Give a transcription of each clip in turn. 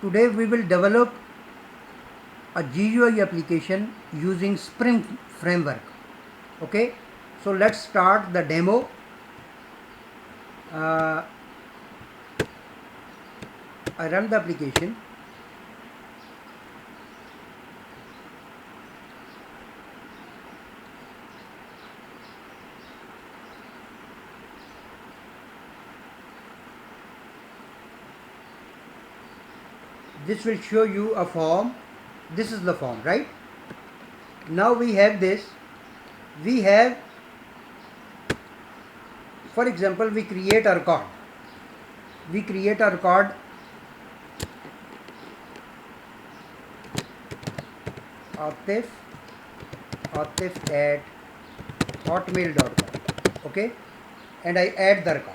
Today we will develop a GUI application using Spring framework. Okay, so let's start the demo. I run the application. This will show you a form. This is the form, right? Now we have this. We have, for example, we create a record. We create a record Atif at hotmail.com. Okay, and I add the record.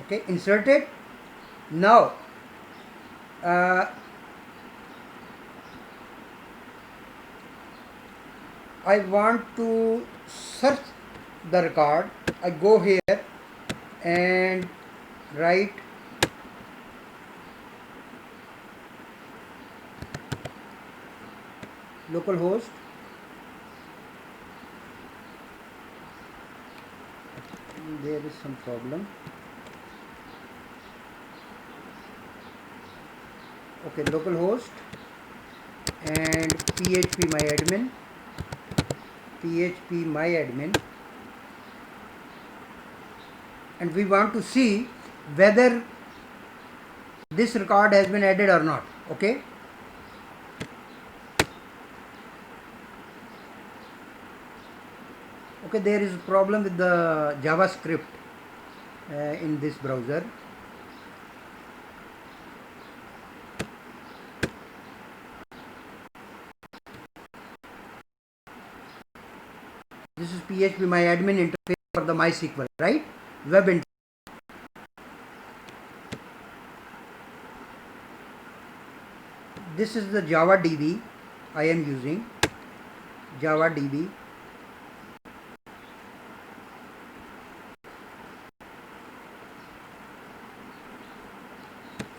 Okay, inserted. Now I want to search the record. I go here and write localhost there is some problem. Okay, localhost and php myadmin, and we want to see whether this record has been added or not. Okay, there is a problem with the JavaScript in this browser. This is PHP myadmin interface for the MySQL, right? Web interface. This is the JavaDB I am using. JavaDB.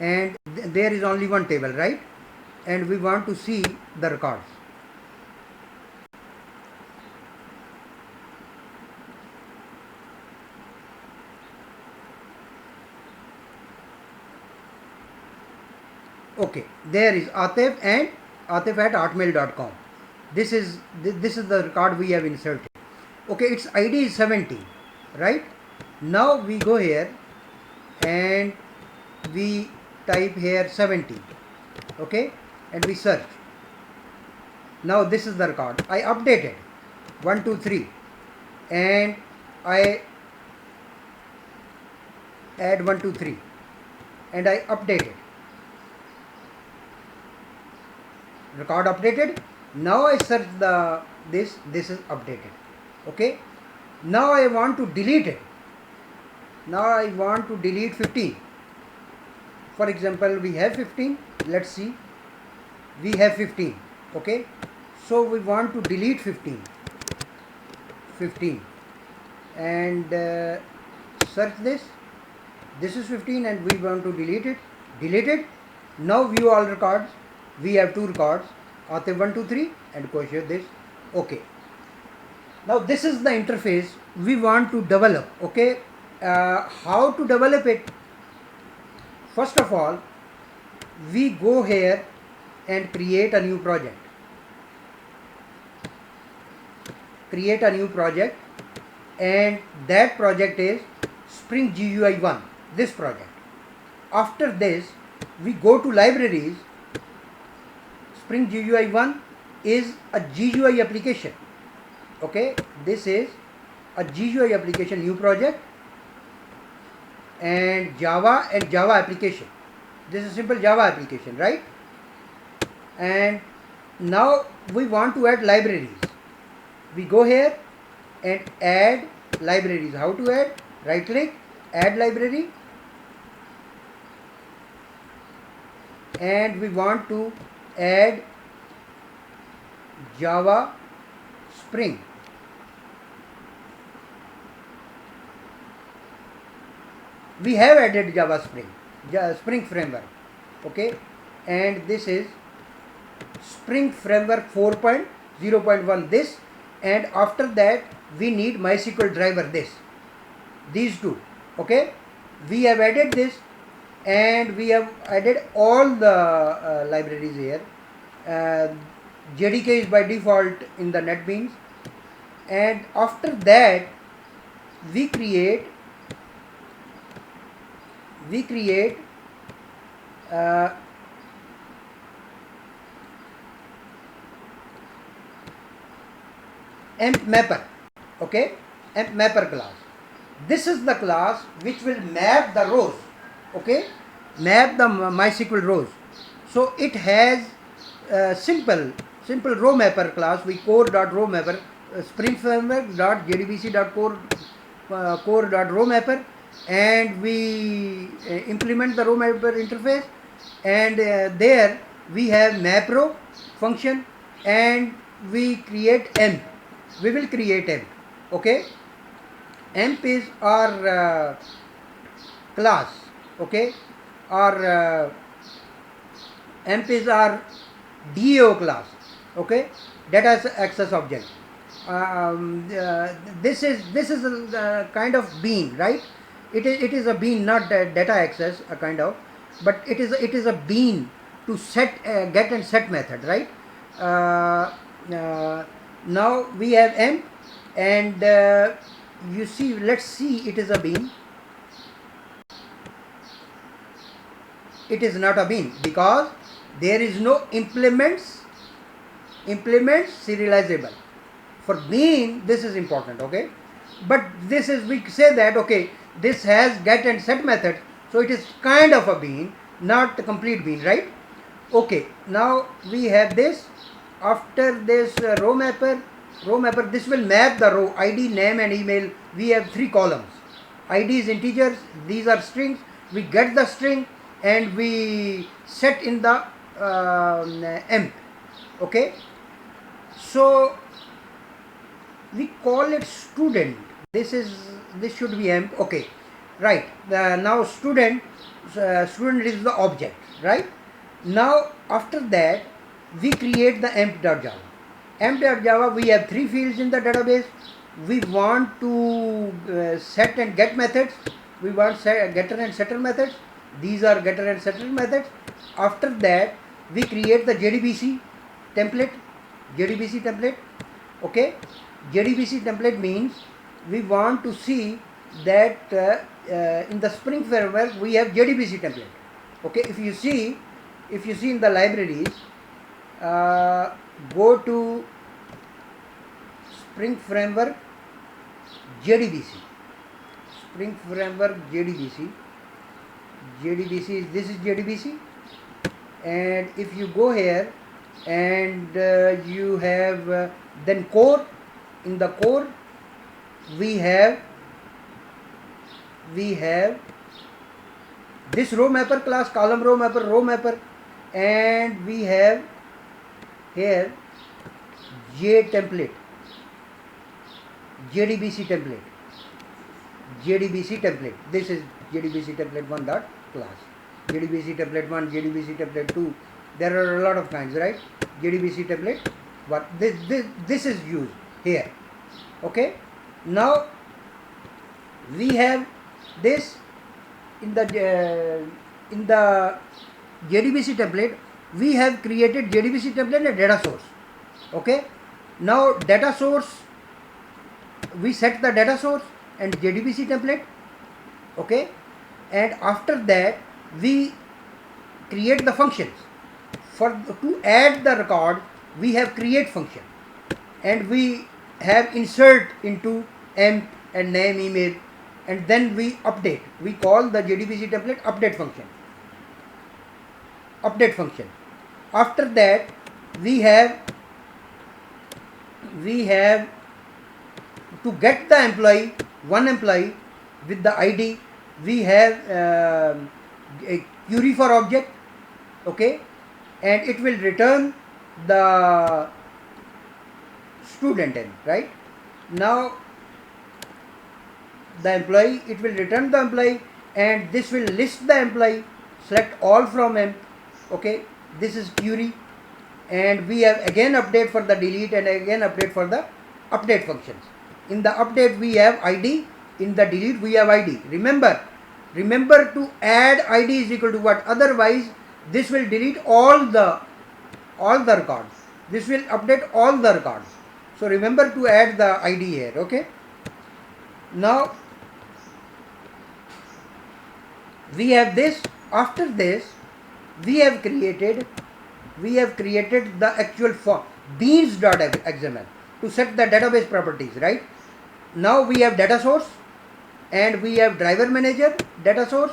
And there is only one table, right? And we want to see the records. Okay, there is Atif and Atif at hotmail.com. This is the record we have inserted. Okay, its ID is 70, right? Now we go here and we type here 70. Okay, and we search. Now this is the record. I updated 1 2 3 and I add 1 2 3 and I updated. Record updated. Now I search this is updated. Okay, now I want to delete it. Now I want to delete 15. For example, we have 15. Let's see, we have 15. Okay, so we want to delete 15 and search this. This is 15 and we want to delete it. Now view all records. We have 2 records, Atif 1 2 3 and Koshir this. Okay, now this is the interface we want to develop. Okay, how to develop it? First of all, we go here and create a new project. And that project is Spring GUI 1, this project. After this, we go to libraries. Spring GUI 1 is a GUI application. Okay, this is a GUI application, new project, and Java application. This is simple Java application, right? And now we want to add libraries. We go here and add libraries. How to add? Right click, add library, and we want to add Java Spring. we have added Java Spring, Spring Framework, okay, and this is Spring Framework 4.0.1 this, and after that we need MySQL driver this, these two, okay. We have added this, and we have added all the libraries here. uh, JDK is by default in the NetBeans, and after that we create uh, emp mapper, okay, emp mapper class. This is the class which will map the rows, okay, map the MySQL rows. So it has simple row mapper class. We core.row mapper, spring framework dot jdbc dot core dot row mapper, and we implement the row mapper interface, and there we have map row function, and we create emp. We will create emp, okay. Emp is our class, okay, our emp is our DAO class, okay, data access object. This is a kind of bean, right? It is a bean, not data access, a kind of, but it is a bean to set get and set method, right? Now we have emp, and you see, let's see, it is a bean. It is not a bean because there is no implements serializable. For bean this is important, okay, but this is, we say that, okay, this has get and set method, so it is kind of a bean, not a complete bean, right? Okay, now we have this. After this row mapper, this will map the row id, name and email. We have 3 columns. Id is integers, these are strings. We get the string and we set in the emp, okay. So we call it student. This should be emp, okay, right. Now student is the object, right? Now after that we create the emp.java. Emp.java, we have 3 fields in the database. We want to set and get methods. We want getter and setter methods. These are getter and setter methods. After that we create the JDBC template. Okay. JDBC template means we want to see that in the Spring Framework we have JDBC template. Okay, if you see in the libraries, go to Spring Framework JDBC. Spring Framework JDBC. This is JDBC, and if you go here and you have then core. In the core we have this row mapper class, column row mapper, and we have here JDBC template. This is JDBC template 1 dot class. JDBC template 1, JDBC template 2. There are a lot of kinds, right? JDBC template, but this is used here, okay. Now we have this in the JDBC template. We have created JDBC template and data source, okay. Now data source, we set the data source and JDBC template, okay, and after that we create the functions. To add the record we have create function, and we have insert into emp and name, email, and then we update. We call the JDBC template update function. After that we have to get the employee, one employee with the ID. We have a query for object, okay, and it will return the student name, right? Now the employee, it will return the employee, and this will list the employee. Select all from emp. Okay, this is query, and we have again update for the delete and again update for the update functions. In the update we have id, in the delete we have id. Remember to add id is equal to what, otherwise this will delete all the records, this will update all the records. So remember to add the id here. Okay, now we have this. After this we have created the actual form beans.xml to set the database properties, right? Now we have data source and we have driver manager data source,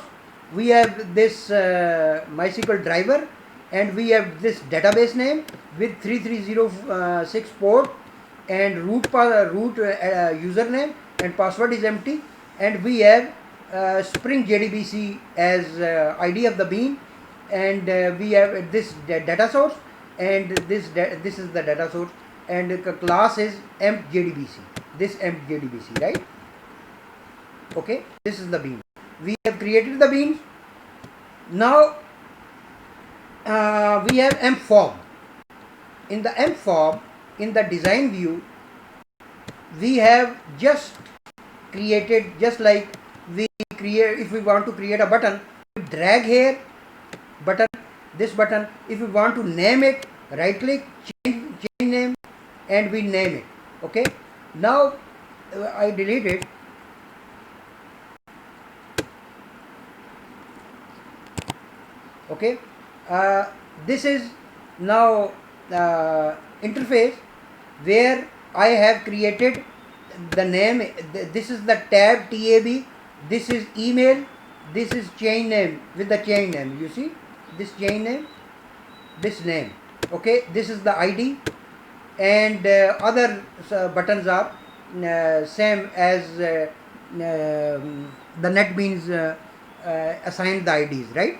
we have this MySQL driver, and we have this database name with 3306 port, and root username and password is empty, and we have Spring JDBC as ID of the bean, and we have this data source, and this is the data source, and the class is emp JDBC, this emp JDBC, right? Okay, this is the bean. We have created the beans. Now we have emp form. In the emp form, in the design view, we have just created, just like we create, if we want to create a button, we drag here button, this button. If we want to name it, right click, change name, and we name it. Okay, now I delete it. Okay, this is now interface where I have created the name. This is the tab this is email, this is chain name with the chain name. You see this chain name, this name. Okay, this is the ID, and other buttons are same as the NetBeans assigned the IDs, right?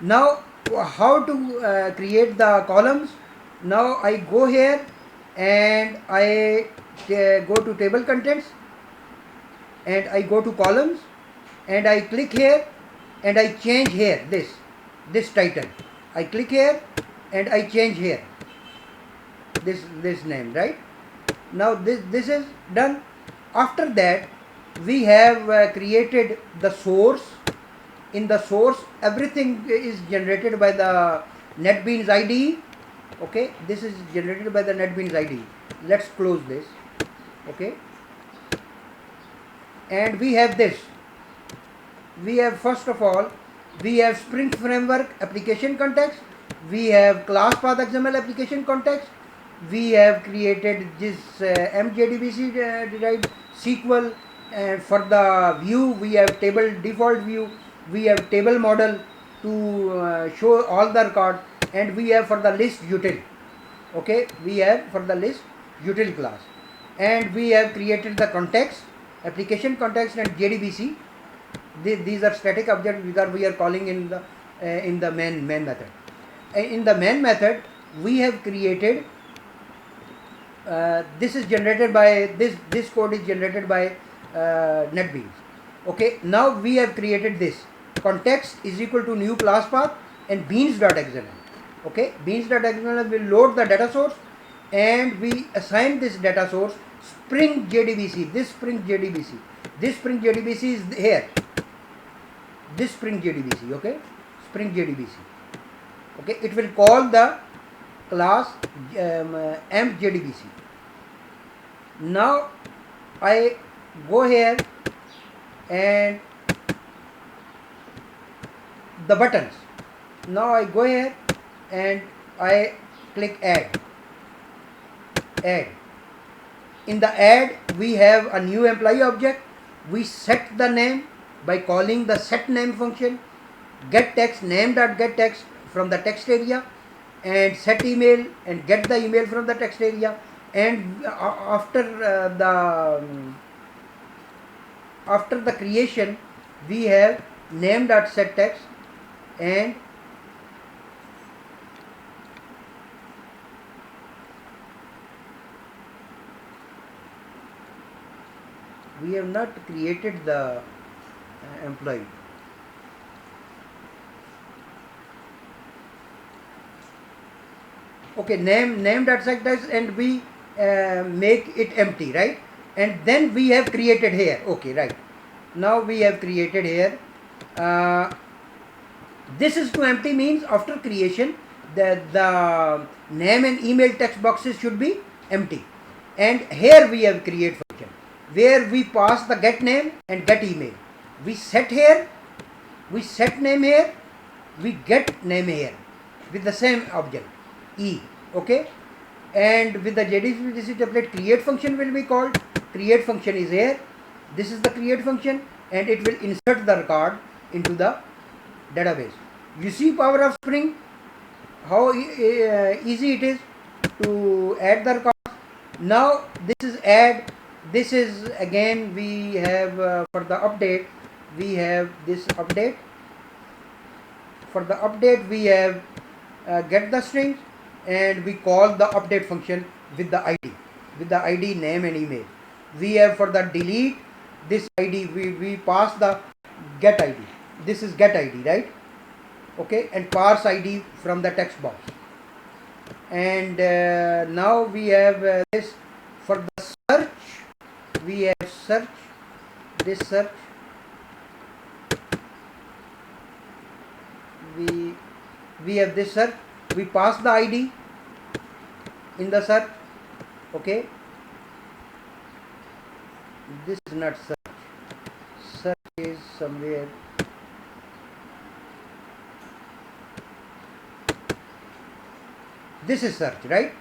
Now how to create the columns? Now I go here and I go to table contents, and I go to columns, and I click here and I change here this title. I click here and I change here this name, right? Now this is done. After that we have created the source. In the source everything is generated by the NetBeans IDE. Okay, this is generated by the NetBeans IDE. Let's close this. Okay, and we have this. We have, first of all, we have Spring Framework application context, we have class path XML application context, we have created this MJDBC derived SQL, and for the view we have table default view, we have table model to show all the records, and we have for the list util. Okay, we have for the list util class, and we have created the context, application context, and JDBC. These are static objects because we are calling in the main method. In the main method we have created this is generated by this code is generated by NetBeans. Okay, now we have created this context is equal to new class path and beans.xml. Okay, beans.xml will load the data source, and we assign this data source Spring JDBC. This Spring JDBC is here. This Spring JDBC. Okay, Spring JDBC. Okay, it will call the class emp JDBC. Now I go here and the buttons. Now I go here and I click add. In the add we have a new employee object. We set the name by calling the set name function, get text name.get text from the text area, and set email and get the email from the text area. And after the creation we have name.set text, and we have not created the employee. okay, name dot set text, and we make it empty, right? And then we have created here, okay, right? Now we have created here. This is to empty means after creation the name and email text boxes should be empty. And here we have create function where we pass the get name and get email. We set here, we set name here, we get name here with the same object e, okay. And with the JDBC template, create function will be called. Create function is here. This is the create function, and it will insert the record into the database. You see power of Spring, how easy it is to add the record. Now this is add. This is again we have for the update. We have this update. For the update we have get the strings, and we call the update function with the ID name and email. We have for the delete this ID, we pass the get ID. This is get ID, right? Okay, and parse ID from the text box. And now we have this for the search. We have search, this search. We have this search. We pass the ID in the search, okay. This is not search. Search is somewhere. This is search, right?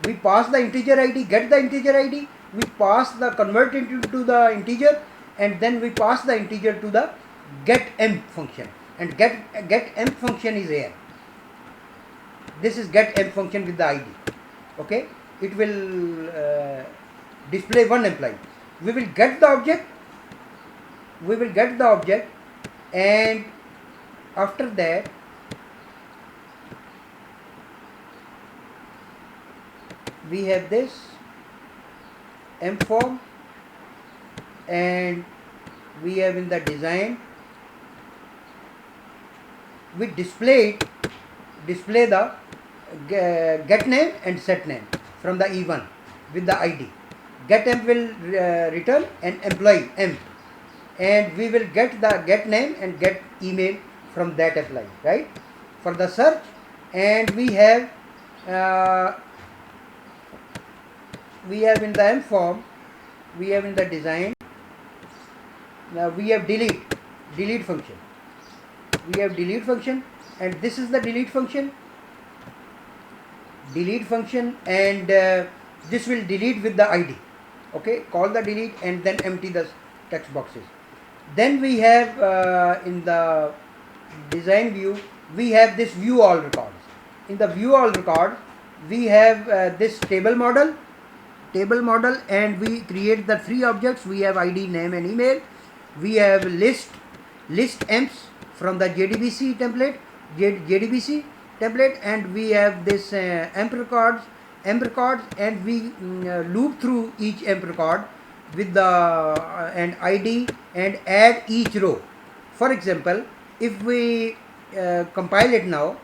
We pass the integer ID, get the integer ID, we pass the convert it into the integer, and then we pass the integer to the get emp function, and get emp function is here. This is get emp function with the ID, okay. It will display one employee. We will get the object, and after that we have this emp form, and we have in the design we display the get name and set name from the E1 with the ID. Get emp will return an employee emp, and we will get the get name and get email from that employee, right? For the search, and we have in the emp form, we have in the design. Now we have delete function. We have delete function, and this is the delete function. And this will delete with the ID, okay. Call the delete and then empty the text boxes. Then we have in the design view, we have this view all records. In the view all records, we have this table model, and we create the three objects. We have ID, name and email. We have list emps from the JDBC template, and we have this emp records, and we loop through each emp record with the and ID, and add each row. For example, if we compile it now,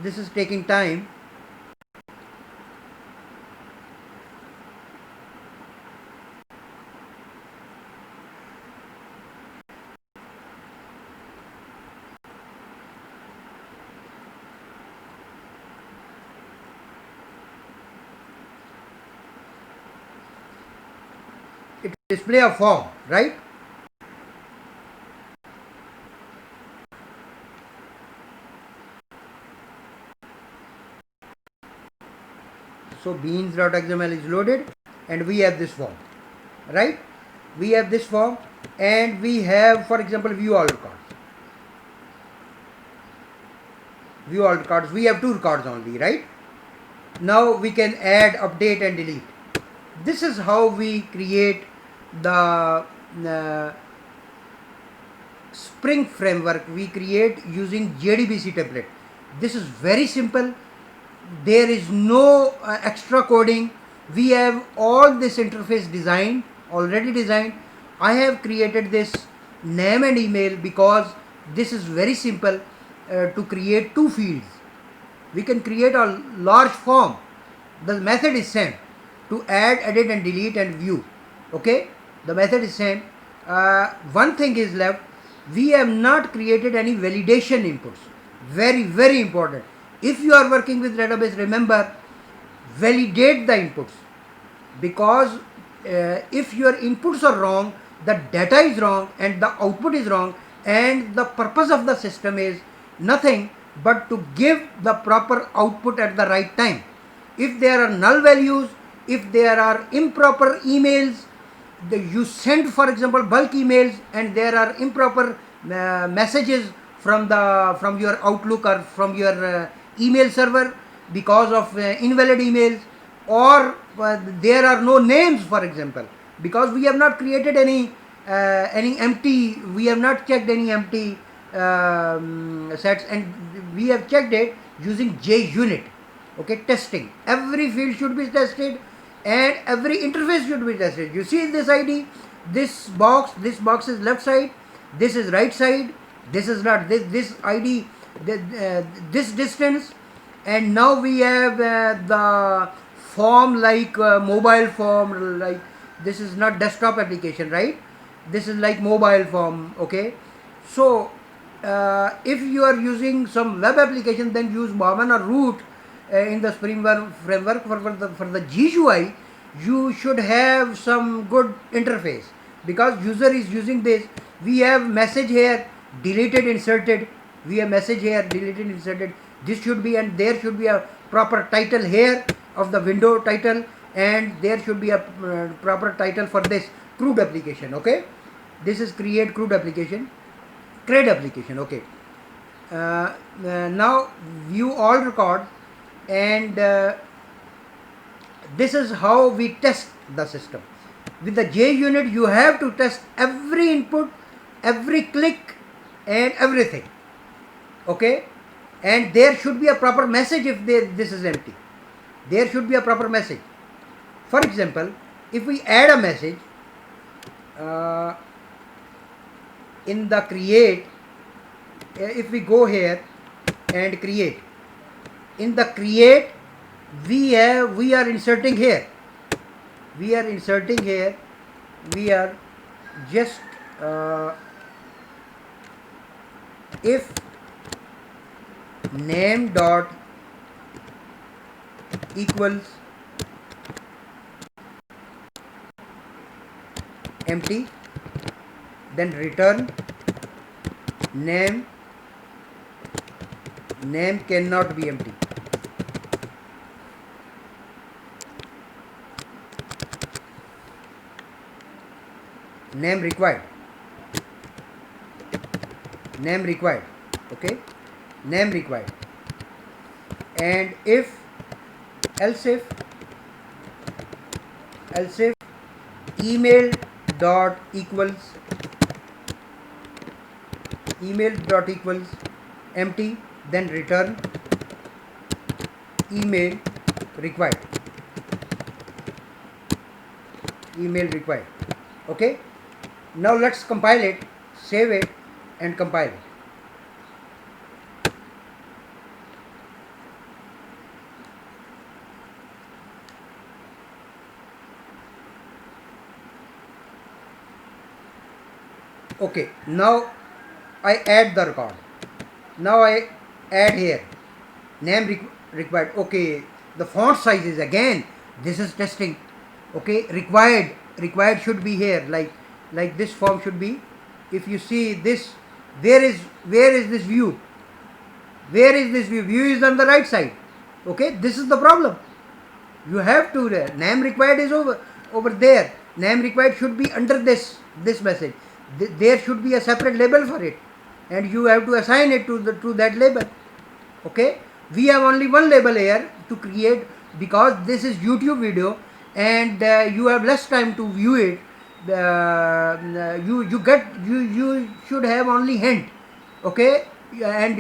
this is taking time. It display a form, right? So beans.xml is loaded, and we have this form, right? We have this form, and we have, for example, view all records. We have two records only, right? Now we can add, update and delete. This is how we create the Spring framework. We create using JDBC template. This is very simple. There is no extra coding. We have all this interface designed, already designed. I have created this name and email because this is very simple to create two fields. We can create a large form. The method is same to add, edit and delete and view. Okay, the method is same. One thing is left. We have not created any validation inputs. Very important. If you are working with database, remember, validate the inputs, because if your inputs are wrong, the data is wrong and the output is wrong, and the purpose of the system is nothing but to give the proper output at the right time. If there are null values, if there are improper emails, you send, for example, bulk emails and there are improper messages from your Outlook or from your email server because of invalid emails, or there are no names, for example, because we have not created any empty, we have not checked any empty sets, and we have checked it using JUnit. Okay, testing, every field should be tested and every interface should be tested. You see this ID, this box is left side, this is right side, this is not this ID, this distance, and now we have the form like mobile form, like this is not desktop application, right? This is like mobile form. Okay, so if you are using some web application, then use Maven or Root in the Spring framework. For the GUI, you should have some good interface, because user is using this. We have message here, deleted, inserted. We have message here, deleted, inserted. This should be, and there should be a proper title here of the window title, and there should be a proper title for this CRUD application. Okay, this is create CRUD application, CRUD application. Okay, now view all records, and this is how we test the system. With the JUnit, you have to test every input, every click and everything. Okay, and there should be a proper message. If this is empty, there should be a proper message. For example, if we add a message in the create, if we go here and create, in the create, we are inserting here, we are just if name dot equals empty, then return name cannot be empty. Name required. Okay, name required. And else if email dot equals empty, then return email required. Okay, now let's compile it, save it and compile it. Okay, now I add the record. Now I add here name required. Okay, the font size is, again, this is testing. Okay, required should be here, like this form should be. If you see this, where is this view? View is on the right side. Okay, this is the problem. You have to, name required is over there. Name required should be under this message. There should be a separate label for it, and you have to assign it to that label. Okay, we have only one label here to create, because this is YouTube video and you have less time to view it. You should have only hint. Okay, and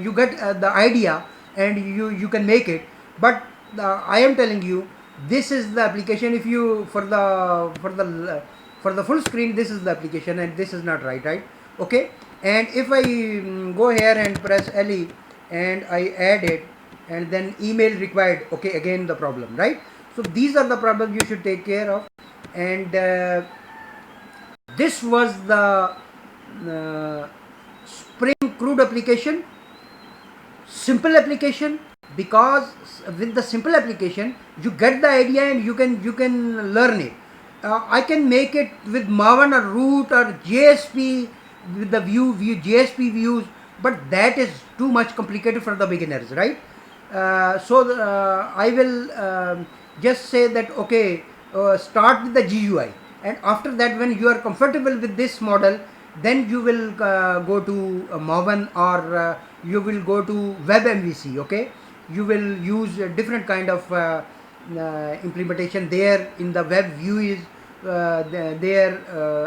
you get the idea, and you can make it. But I am telling you, This is the application. If you for the full screen, this is the application, and this is not right. Okay, and if I go here and press LE and I add it, and then email required, okay, again the problem, right? So these are the problems you should take care of. And this was the Spring CRUD application, simple application, because with the simple application you get the idea and you can learn it. I can make it with Maven or Root or JSP with the view JSP views, but that is too much complicated for the beginners, right? I will just say that, okay, start with the GUI, and after that, when you are comfortable with this model, then you will go to Maven, or you will go to WebMVC. Okay, you will use a different kind of implementation there. In the web view is there,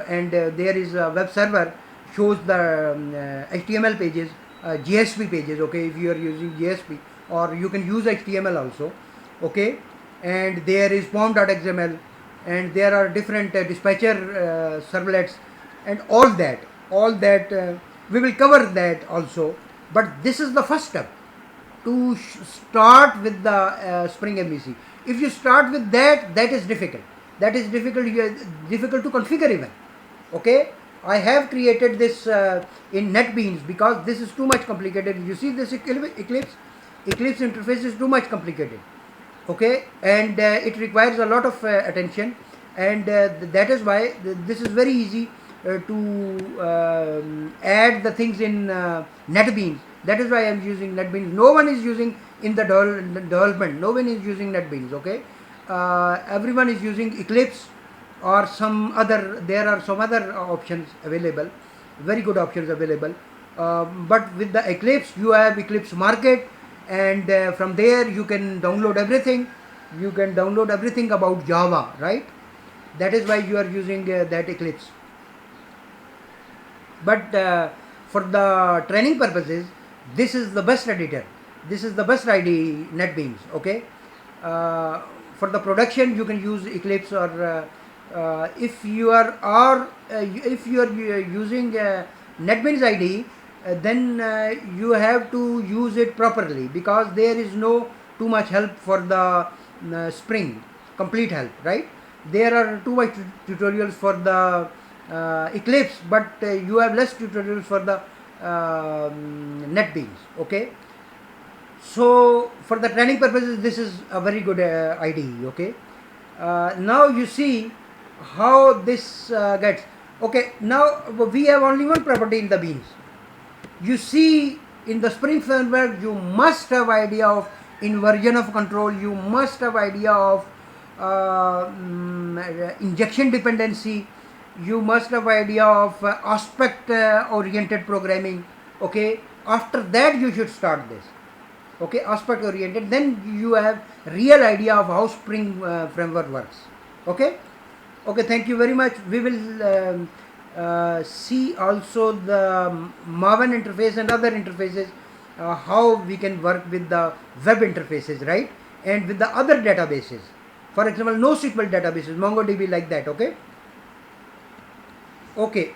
and there is a web server shows the HTML pages, JSP pages. Okay, if you are using JSP, or you can use HTML also. Okay, and there is pom.xml, and there are different dispatcher servlets, and all that we will cover that also. But this is the first step to start with the Spring MVC. If you start with that, that is difficult. Difficult to configure even. Okay, I have created this in NetBeans because this is too much complicated. You see this Eclipse interface is too much complicated. Okay, and it requires a lot of attention, and that is why this is very easy to add the things in NetBeans. That is why I am using NetBeans. No one is using in the development. No one is using NetBeans. Okay, everyone is using Eclipse or some other. There are some other options available, very good options available. But with the Eclipse, you have Eclipse Market, and from there you can download everything. You can download everything about Java, right? That is why you are using that Eclipse. But for the training purposes, this is the best editor. This is the best IDE, NetBeans. Okay, for the production you can use Eclipse, or if you are using NetBeans IDE, then you have to use it properly, because there is no too much help for the Spring complete help, right? There are too much tutorials for the Eclipse, but you have less tutorials for the NetBeans. Okay, so for the training purposes, this is a very good IDE. Okay, now you see how this gets. Okay, now we have only one property in the beans. You see, in the Spring framework, you must have idea of inversion of control. You must have idea of injection dependency. You must have idea of aspect oriented programming. Okay, after that you should start this. Okay, aspect oriented, then you have real idea of how Spring framework works. Okay, thank you very much. We will see also the Maven interface and other interfaces, how we can work with the web interfaces, right? And with the other databases, for example NoSQL databases, MongoDB, like that. Okay,